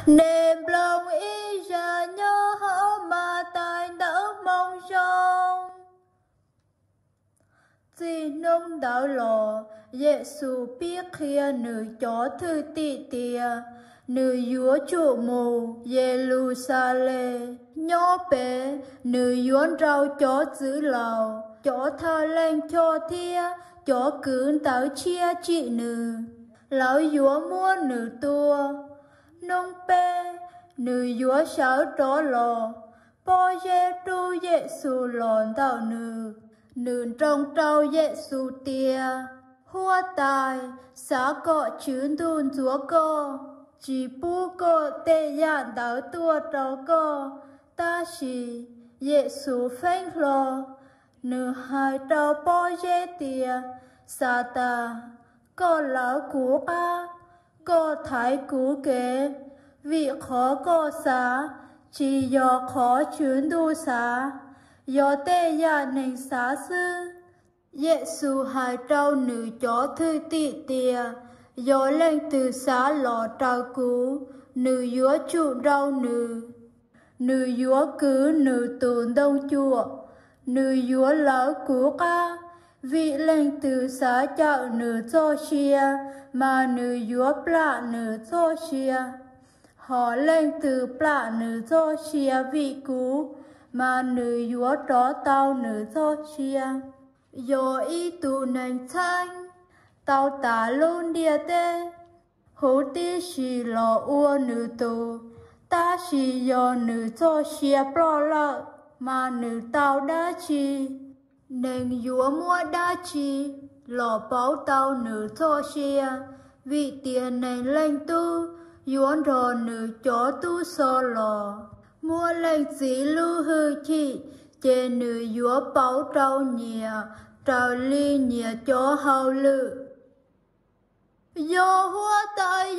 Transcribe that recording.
Nềm lòng ý ra nhớ hảo mà tài đỡ mong rong. Dì nông đảo lò, Giê-xu biết khía nữ chó thư tị tìa, nữ dúa trụ mù, Giê-lu-sa-lê. Nhỏ bé, nữ dúa rau chó giữ lào, chó thơ lên cho thia, chó cứ táo chia chị nữ. Lão dúa mua nữ tua, nông bê, nữ dúa sáu tró lò, bó dê tru Giê-xu lòn tạo nữ. Nữ trong trâu Giê-xu tia, hoa tài, xá cọ chướng đùn chúa co, chỉ bú co tê dạn đảo tua trâu co, ta xì, Giê-xu phanh lò, nữ hai trâu bó dê tia, xá ta, co lão cú ba, co thái cú kế, vị khó co xá, chỉ do khó chướng đu xá. Do tê gia nền xá sư, Giê-xu hai trâu nữ chó thư tị tìa, do lên từ xá lò trao cú, nữ dúa trụ rau nữ. Nữ dúa cứ nữ tùn đông chùa, nữ dúa lão cú ca, vị lên từ xá chạo nữ cho xìa, mà nữ dúa plạ nữ cho xìa. Họ lên từ plạ nữ cho xìa vị cú, mà nữ dúa tró tao nữ cho chia. Do ý tụ nành thanh, tao tả luôn địa tê. Hú tí xì lò ua nữ tụ, ta xì do nữ cho chia pro lợ, mà nữ tao đá chi. Nền dúa mua đá chi, lò báo tao nữ cho chia. Vị tiền nền lên tu, dúa rò nữ chó tu so lò. Mua lên dĩ lưu hư chị, chê nữ dúa báo trâu nhìa, trâu ly nhìa chó hào lự. Do hoa tài